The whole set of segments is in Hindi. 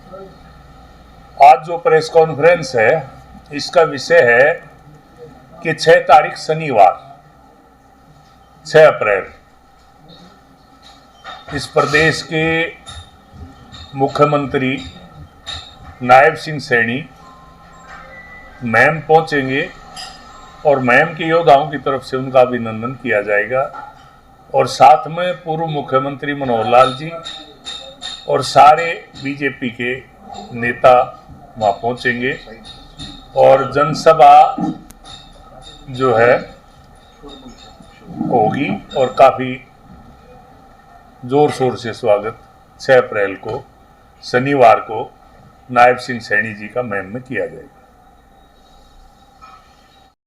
आज जो प्रेस कॉन्फ्रेंस है इसका विषय है कि 6 तारीख शनिवार 6 अप्रैल इस प्रदेश के मुख्यमंत्री नायब सिंह सैनी महम पहुंचेंगे और महम के योद्धाओं की तरफ से उनका अभिनंदन किया जाएगा और साथ में पूर्व मुख्यमंत्री मनोहर लाल जी और सारे बीजेपी के नेता वहाँ पहुंचेंगे और जनसभा जो है होगी और काफ़ी जोर शोर से स्वागत 6 अप्रैल को शनिवार को नायब सिंह सैनी जी का महम में किया जाएगा।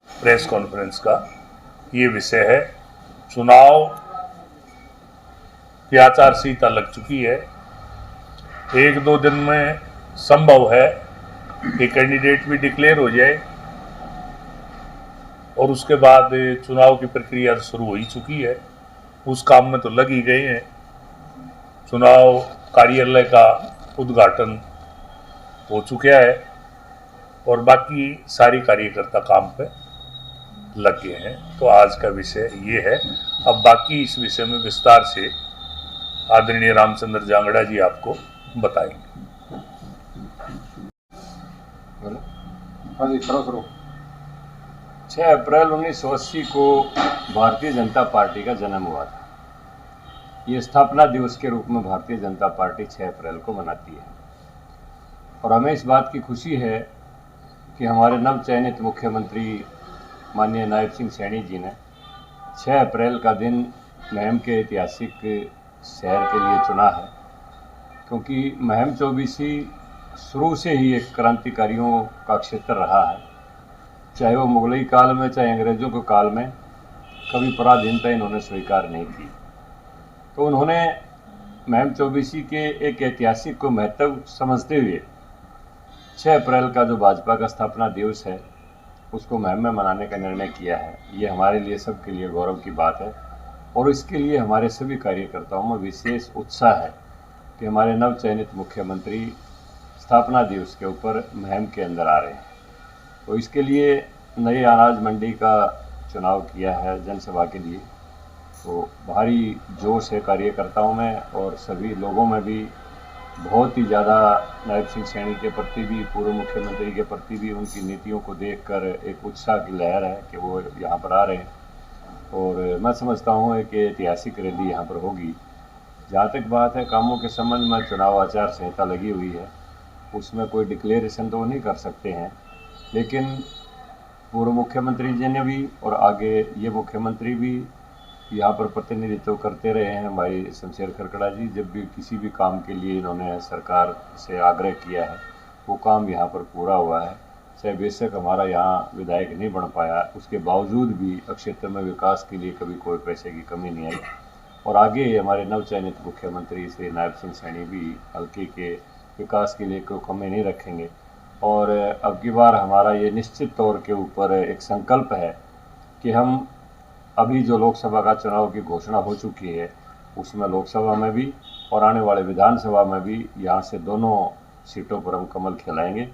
प्रेस कॉन्फ्रेंस का ये विषय है। चुनाव की आचार संहिता लग चुकी है। 1-2 दिन में संभव है कि कैंडिडेट भी डिक्लेयर हो जाए और उसके बाद चुनाव की प्रक्रिया शुरू हो ही चुकी है। उस काम में तो लग ही गए हैं। चुनाव कार्यालय का उद्घाटन हो चुका है और बाकी सारी कार्यकर्ता काम पे लग गए हैं। तो आज का विषय ये है। अब बाकी इस विषय में विस्तार से आदरणीय रामचंद्र जांगड़ा जी आपको बताएंगे। हाँ जी, शुरू। 6 अप्रैल 1980 को भारतीय जनता पार्टी का जन्म हुआ था। ये स्थापना दिवस के रूप में भारतीय जनता पार्टी 6 अप्रैल को मनाती है और हमें इस बात की खुशी है कि हमारे नव चयनित मुख्यमंत्री माननीय नायब सिंह सैनी जी ने 6 अप्रैल का दिन महम के ऐतिहासिक शहर के लिए चुना है, क्योंकि महम चौबीसी शुरू से ही एक क्रांतिकारियों का क्षेत्र रहा है। चाहे वो मुगलई काल में चाहे अंग्रेज़ों के काल में कभी पराधीनता इन्होंने स्वीकार नहीं की। तो उन्होंने महम चौबीसी के एक ऐतिहासिक को महत्व समझते हुए 6 अप्रैल का जो भाजपा का स्थापना दिवस है उसको महम में मनाने का निर्णय किया है। ये हमारे लिए सबके लिए गौरव की बात है और इसके लिए हमारे सभी कार्यकर्ताओं में विशेष उत्साह है कि हमारे नव चयनित मुख्यमंत्री स्थापना दिवस के ऊपर महम के अंदर आ रहे हैं। तो इसके लिए नई अनाज मंडी का चुनाव किया है जनसभा के लिए। तो भारी जोश है कार्यकर्ताओं में और सभी लोगों में भी बहुत ही ज़्यादा नायब सिंह सैनी के प्रति भी, पूर्व मुख्यमंत्री के प्रति भी उनकी नीतियों को देखकर एक उत्साह की लहर है कि वो यहाँ पर आ रहे हैं। और मैं समझता हूँ एक ऐतिहासिक रैली यहाँ पर होगी। जहाँ तक बात है कामों के संबंध में, चुनाव आचार संहिता लगी हुई है, उसमें कोई डिक्लेरेशन तो नहीं कर सकते हैं, लेकिन पूर्व मुख्यमंत्री जी ने भी और आगे ये मुख्यमंत्री भी यहाँ पर प्रतिनिधित्व करते रहे हैं। हमारी शमशेर खरकड़ा जी जब भी किसी भी काम के लिए इन्होंने सरकार से आग्रह किया है वो काम यहाँ पर पूरा हुआ है। चाहे बेशक हमारा यहाँ विधायक नहीं बन पाया, उसके बावजूद भी क्षेत्र में विकास के लिए कभी कोई पैसे की कमी नहीं आई। और आगे हमारे नवचयनित मुख्यमंत्री श्री नायब सिंह सैनी भी हल्के के विकास के लिए कोई कमी नहीं रखेंगे। और अब की बार हमारा ये निश्चित तौर के ऊपर एक संकल्प है कि हम अभी जो लोकसभा का चुनाव की घोषणा हो चुकी है उसमें लोकसभा में भी और आने वाले विधानसभा में भी यहाँ से दोनों सीटों पर हम कमल खिलाएंगे।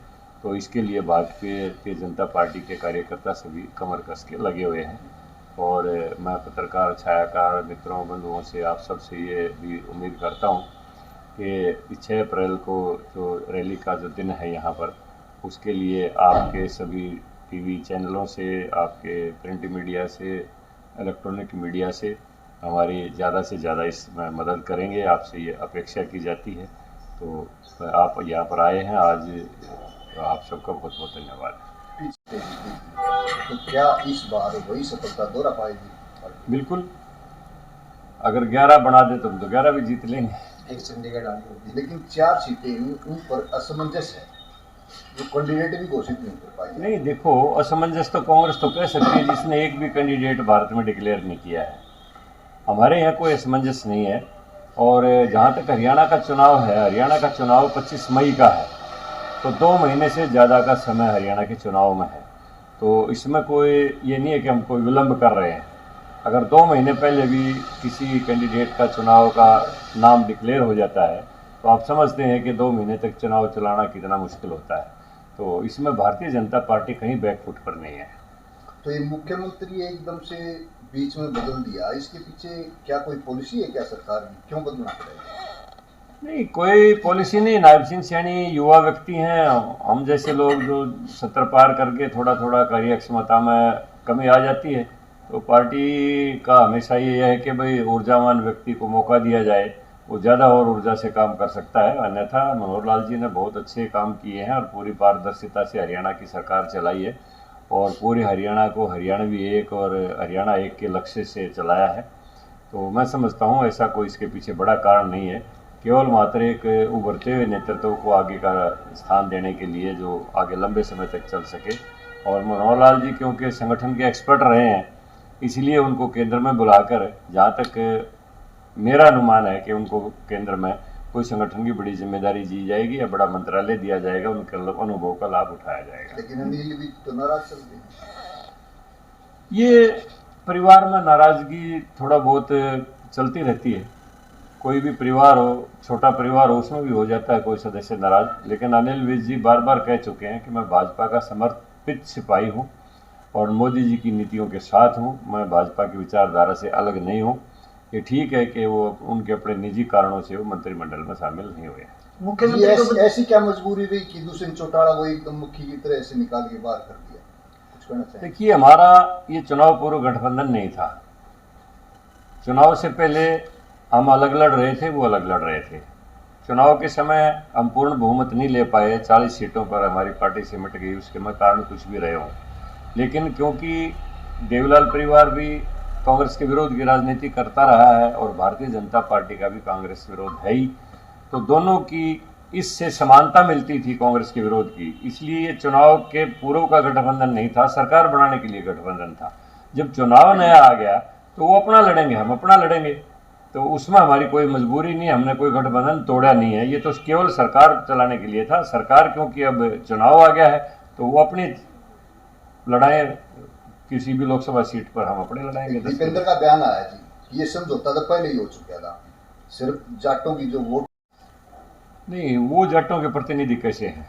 तो इसके लिए भारतीय जनता पार्टी के कार्यकर्ता सभी कमर कस के लगे हुए हैं। और मैं पत्रकार छायाकार मित्रों बंधुओं से आप सबसे ये भी उम्मीद करता हूँ कि 6 अप्रैल को जो रैली का जो दिन है यहाँ पर, उसके लिए आपके सभी टीवी चैनलों से, आपके प्रिंट मीडिया से, इलेक्ट्रॉनिक मीडिया से हमारी ज़्यादा से ज़्यादा इसमें मदद करेंगे। आपसे ये अपेक्षा की जाती है। तो आप यहाँ पर आए हैं आज, आप सबका बहुत बहुत धन्यवाद। तो क्या इस बार वही सफलता दोहरा पाएगी? बिल्कुल, अगर 11 बना दे तो हम तो 11 भी जीत लेंगे। एक चंडीगढ़ आनी होगी, लेकिन 4 सीटें उन पर असमंजस है, जो कैंडिडेट भी घोषित नहीं कर पाई। नहीं, देखो, असमंजस तो कांग्रेस तो कह सकती है जिसने एक भी कैंडिडेट भारत में डिक्लेयर नहीं किया है। हमारे यहाँ कोई असमंजस नहीं है। और जहाँ तक हरियाणा का चुनाव है, हरियाणा का चुनाव 25 मई का है, तो 2 महीने से ज़्यादा का समय हरियाणा के चुनाव में है। तो इसमें कोई ये नहीं है कि हम कोई विलम्ब कर रहे हैं। अगर 2 महीने पहले भी किसी कैंडिडेट का चुनाव का नाम डिक्लेयर हो जाता है तो आप समझते हैं कि 2 महीने तक चुनाव चलाना कितना मुश्किल होता है। तो इसमें भारतीय जनता पार्टी कहीं बैकफुट पर नहीं है। तो ये मुख्यमंत्री एकदम से बीच में बदल दिया, इसके पीछे क्या कोई पॉलिसी है क्या सरकार की, क्यों बदलना पड़ेगा? नहीं, कोई पॉलिसी नहीं। नायब सिंह सैनी युवा व्यक्ति हैं, हम जैसे लोग जो 70 पार करके थोड़ा थोड़ा कार्य क्षमता में कमी आ जाती है, तो पार्टी का हमेशा ये है कि भाई ऊर्जावान व्यक्ति को मौका दिया जाए, वो ज़्यादा और ऊर्जा से काम कर सकता है। अन्यथा मनोहर लाल जी ने बहुत अच्छे काम किए हैं और पूरी पारदर्शिता से हरियाणा की सरकार चलाई है और पूरे हरियाणा को हरियाणवी एक और हरियाणा एक के लक्ष्य से चलाया है। तो मैं समझता हूँ ऐसा कोई इसके पीछे बड़ा कारण नहीं है, केवल मात्र एक उभरते हुए नेतृत्व को आगे का स्थान देने के लिए जो आगे लंबे समय तक चल सके। और मनोहर लाल जी क्योंकि संगठन के एक्सपर्ट रहे हैं, इसलिए उनको केंद्र में बुलाकर, जहाँ तक मेरा अनुमान है कि उनको केंद्र में कोई संगठन की बड़ी जिम्मेदारी दी जाएगी या बड़ा मंत्रालय दिया जाएगा, उनके अनुभव का लाभ उठाया जाएगा। लेकिन अनिल भी तो नाराज चल रहे हैं। ये परिवार में नाराजगी थोड़ा बहुत चलती रहती है, कोई भी परिवार हो, छोटा परिवार हो, उसमें भी हो जाता है कोई सदस्य नाराज। लेकिन अनिल विज जी बार बार कह चुके हैं कि मैं भाजपा का समर्पित सिपाही हूँ और मोदी जी की नीतियों के साथ हूँ, मैं भाजपा की विचारधारा से अलग नहीं हूँ। ये ठीक है कि वो उनके अपने निजी कारणों से वो मंत्रिमंडल में शामिल नहीं हुए। मुख्यमंत्री ऐसी क्या मजबूरी रही कि दूसरे चौटाला को एकदम मुखी की तरह से निकाल के बाहर कर दिया? कुछ कहना चाहिए? देखिए, हमारा ये चुनाव पूर्व गठबंधन नहीं था। चुनाव से पहले हम अलग लड़ रहे थे, वो अलग लड़ रहे थे। चुनाव के समय हम पूर्ण बहुमत नहीं ले पाए, 40 सीटों पर हमारी पार्टी सिमट गई, उसके मैं कारण कुछ भी रहे हों। लेकिन क्योंकि देवलाल परिवार भी कांग्रेस के विरोध की राजनीति करता रहा है और भारतीय जनता पार्टी का भी कांग्रेस विरोध है ही, तो दोनों की इससे समानता मिलती थी कांग्रेस के विरोध की। इसलिए ये चुनाव के पूर्व का गठबंधन नहीं था, सरकार बनाने के लिए गठबंधन था। जब चुनाव नया आ गया तो वो अपना लड़ेंगे, हम अपना लड़ेंगे, तो उसमें हमारी कोई मजबूरी नहीं, हमने कोई गठबंधन तोड़ा नहीं है। ये तो केवल सरकार चलाने के लिए था। सरकार क्योंकि अब चुनाव आ गया है तो वो अपनी लड़ाई किसी भी लोकसभा सीट पर हम अपने लड़ाएंगे। दीपेंद्र का बयान आया जी कि ये समझौता तो पहले ही हो चुका था, सिर्फ जाटों की जो वोट नहीं, वो जाटों के प्रतिनिधि कैसे हैं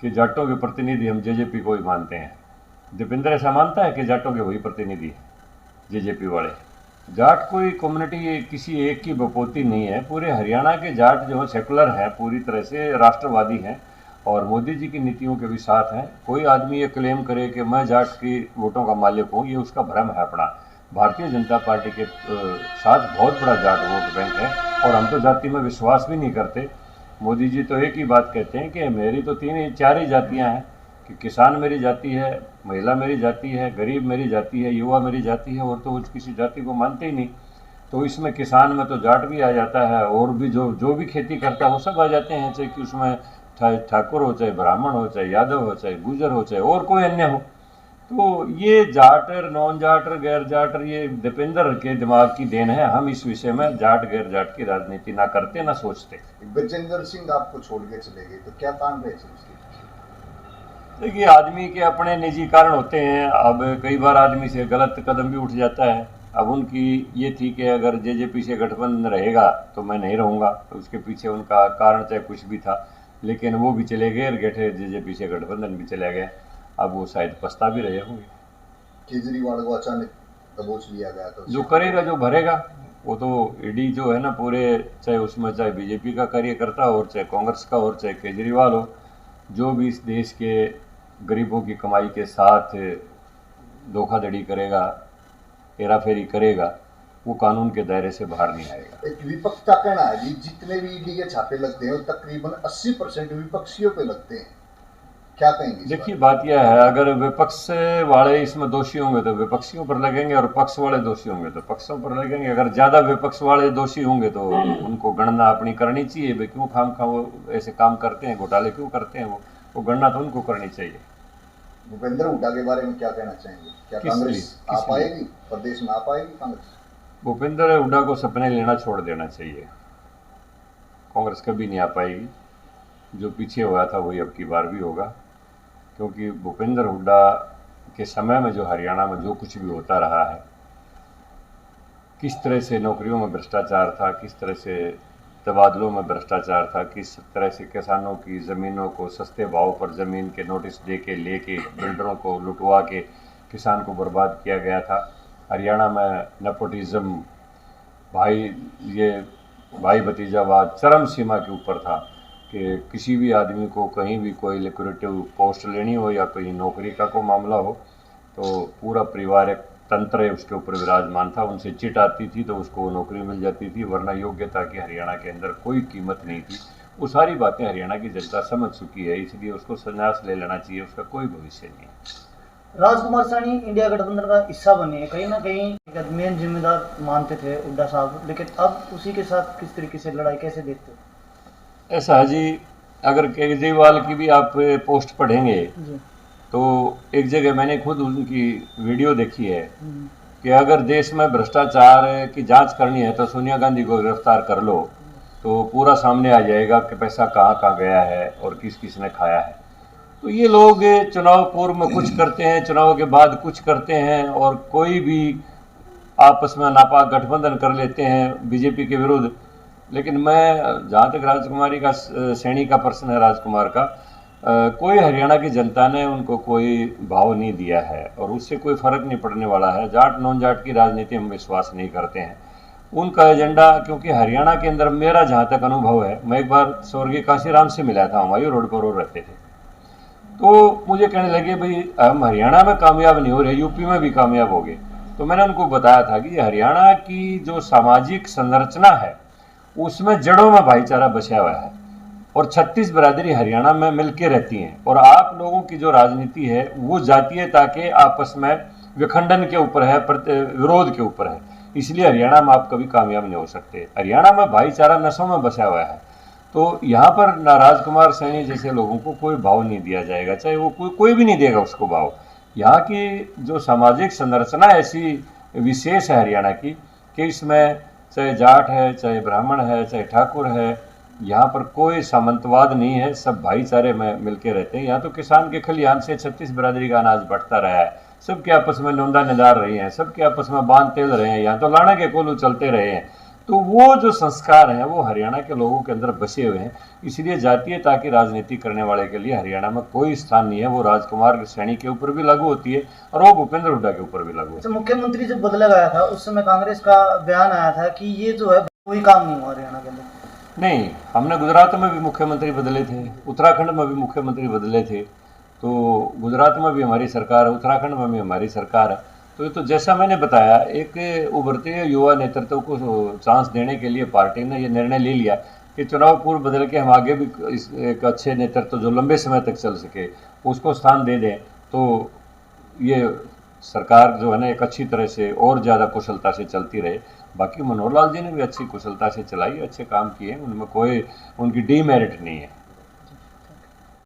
कि जाटों के प्रतिनिधि हम जेजेपी को ही मानते हैं? दीपेंद्र ऐसा मानता है कि जाटों के वही प्रतिनिधि है जेजेपी वाले? जाट कोई कम्युनिटी किसी एक की बपोती नहीं है। पूरे हरियाणा के जाट जो सेकुलर हैं, पूरी तरह से राष्ट्रवादी हैं और मोदी जी की नीतियों के भी साथ हैं। कोई आदमी ये क्लेम करे कि मैं जाट की वोटों का मालिक हूँ, ये उसका भ्रम है अपना। भारतीय जनता पार्टी के साथ बहुत बड़ा जाट वोट बैंक है और हम तो जाति में विश्वास भी नहीं करते। मोदी जी तो एक ही बात कहते हैं कि मेरी तो 4 ही जातियाँ हैं, कि किसान मेरी जाति है, महिला मेरी जाति है, गरीब मेरी जाति है, युवा मेरी जाति है, और तो वो किसी जाति को मानते ही नहीं। तो इसमें किसान में तो जाट भी आ जाता है और भी जो भी खेती करता है वो सब आ जाते हैं, चाहे कि उसमें ठाकुर हो, चाहे ब्राह्मण हो, चाहे यादव हो, चाहे गुजर हो, चाहे और कोई अन्य हो। तो ये जाटर, नॉन जाटर, गैर जाटर, ये दीपेंद्र के दिमाग की देन है। हम इस विषय में जाट गैर जाट की राजनीति ना करते ना सोचते। गजेंद्र सिंह आपको छोड़ के चले गए तो क्या कारण रहे इसके? देखिए, आदमी के अपने निजी कारण होते हैं। अब कई बार आदमी से गलत कदम भी उठ जाता है। अब उनकी ये थी कि अगर जेजेपी से गठबंधन रहेगा तो मैं नहीं रहूँगा, तो उसके पीछे उनका कारण चाहे कुछ भी था, लेकिन वो भी चले गए और गठे जेजेपी से गठबंधन भी चला गया। अब वो शायद पछता भी रहे होंगे। केजरीवाल को अचानक दबोच लिया गया तो जो करेगा, जो भरेगा, वो तो ईडी जो है ना पूरे, चाहे उसमें चाहे बीजेपी का कार्यकर्ता हो, चाहे कांग्रेस का हो, चाहे केजरीवाल हो, जो भी इस देश के गरीबों की कमाई के साथ धोखाधड़ी करेगा, हेराफेरी करेगा, वो कानून के दायरे से बाहर नहीं आएगा। एक विपक्ष का कहना है जी, जितने भी ईडी के छापे लगते हैं वो तकरीबन 80% विपक्षियों पे लगते हैं, क्या कहेंगे? देखिए, बात यह है, अगर विपक्ष वाले इसमें दोषी होंगे तो विपक्षियों पर लगेंगे और पक्ष वाले दोषी होंगे तो पक्षों पर लगेंगे। अगर ज़्यादा विपक्ष वाले दोषी होंगे तो उनको गणना अपनी करनी चाहिए, भाई क्यों खामखा वो ऐसे काम करते हैं, घोटाले क्यों करते हैं, वो गणना तो उनको करनी चाहिए। भूपेंद्र हुड्डा के बारे में क्या कहना चाहेंगे? क्या कांग्रेस आ पाएगी, प्रदेश में आ पाएगी कांग्रेस? भूपेंद्र हुड्डा को सपने लेना छोड़ देना चाहिए। कांग्रेस कभी नहीं आ पाएगी। जो पीछे हुआ था वही अब की बार भी होगा, क्योंकि भूपेंद्र हुड्डा के समय में जो हरियाणा में जो कुछ भी होता रहा है, किस तरह से नौकरियों में भ्रष्टाचार था, किस तरह से तबादलों में भ्रष्टाचार था, किस तरह से किसानों की ज़मीनों को सस्ते भाव पर ज़मीन के नोटिस दे के लेके बिल्डरों को लुटवा के किसान को बर्बाद किया गया था। हरियाणा में नेपोटिज्म, भाई भतीजावाद चरम सीमा के ऊपर था कि किसी भी आदमी को कहीं भी कोई लिक्विडेटिव पोस्ट लेनी हो या कोई नौकरी का कोई मामला हो तो पूरा पारिवारिक तंत्र उसके ऊपर विराजमान था। उनसे चिट आती थी तो उसको वो नौकरी मिल जाती थी, वरना योग्यता की हरियाणा के अंदर कोई कीमत नहीं थी। वो सारी बातें हरियाणा की जनता समझ चुकी है, इसलिए उसको संन्यास ले लेना चाहिए, उसका कोई भविष्य नहीं है। राजकुमार सैनी इंडिया गठबंधन का हिस्सा बने, कहीं ना कहीं एक मेन जिम्मेदार मानते थे हुड्डा साहब, लेकिन अब उसी के साथ किस तरीके से लड़ाई कैसे देखते हो? ऐसा है जी, अगर केजरीवाल की भी आप पोस्ट पढ़ेंगे जी। तो एक जगह मैंने खुद उनकी वीडियो देखी है कि अगर देश में भ्रष्टाचार की जांच करनी है तो सोनिया गांधी को गिरफ्तार कर लो तो पूरा सामने आ जाएगा कि पैसा कहाँ कहाँ गया है और किस किस ने खाया है। तो ये लोग चुनाव पूर्व में कुछ करते हैं, चुनाव के बाद कुछ करते हैं, और कोई भी आपस में नापाक गठबंधन कर लेते हैं बीजेपी के विरुद्ध। लेकिन मैं, जहाँ तक राजकुमारी का सैनी का प्रश्न है, राजकुमार का, कोई हरियाणा की जनता ने उनको कोई भाव नहीं दिया है और उससे कोई फर्क नहीं पड़ने वाला है। जाट नॉन जाट की राजनीति हम विश्वास नहीं करते हैं। उनका एजेंडा, क्योंकि हरियाणा के अंदर मेरा जहाँ तक अनुभव है, मैं एक बार स्वर्गीय काशीराम से मिला था, हमायूं रोड पर वो रहते थे, तो मुझे कहने लगे भाई हम हरियाणा में कामयाब नहीं हो रहे, यूपी में भी कामयाब हो गए। तो मैंने उनको बताया था कि हरियाणा की जो सामाजिक संरचना है उसमें जड़ों में भाईचारा बसा हुआ है और 36 बिरादरी हरियाणा में मिलकर रहती हैं, और आप लोगों की जो राजनीति है वो जातीयता के आपस में विखंडन के ऊपर है, विरोध के ऊपर है। इसलिए हरियाणा में आप कभी कामयाब नहीं हो सकते। हरियाणा में भाईचारा नसों में बसा हुआ है। तो यहाँ पर ना राजकुमार सैनी जैसे लोगों को कोई भाव नहीं दिया जाएगा, चाहे वो कोई भी नहीं देगा उसको भाव। यहाँ की जो सामाजिक संरचना ऐसी विशेष है हरियाणा की कि इसमें चाहे जाट है, चाहे ब्राह्मण है, चाहे ठाकुर है, यहाँ पर कोई सामंतवाद नहीं है, सब भाईचारे में मिलके रहते हैं। यहाँ तो किसान के खलिहान से 36 बिरादरी का अनाज बढ़ता रहा है, सबके आपस में नौंदा निदार रही हैं, सबके आपस में बांध तेल रहे हैं, यहाँ तो लाने के कोलू चलते रहे हैं। तो वो जो संस्कार हैं वो हरियाणा के लोगों के अंदर बसे हुए हैं। इसलिए जातीयता की राजनीति करने वाले के लिए हरियाणा में कोई स्थान नहीं है। वो राजकुमार सैनी के ऊपर भी लागू होती है और वो भूपेंद्र हुड्डा के ऊपर भी लागू होती है। मुख्यमंत्री जब बदला गया था उस समय कांग्रेस का बयान आया था कि ये जो है कोई काम नहीं हुआ हरियाणा के अंदर। नहीं, हमने गुजरात में भी मुख्यमंत्री बदले थे, उत्तराखंड में भी मुख्यमंत्री बदले थे, तो गुजरात में भी हमारी सरकार है, उत्तराखंड में भी हमारी सरकार है। तो जैसा मैंने बताया, एक उभरते युवा नेतृत्व को चांस देने के लिए पार्टी ने ये निर्णय ले लिया कि चुनाव पूर्व बदल के हम आगे भी एक अच्छे नेतृत्व जो लंबे समय तक चल सके उसको स्थान दे दें। तो ये सरकार जो है ना एक अच्छी तरह से और ज़्यादा कुशलता से चलती रहे। बाकी मनोहर लाल जी ने भी अच्छी कुशलता से चलाई, अच्छे काम किए, उनमें कोई उनकी डीमेरिट नहीं है।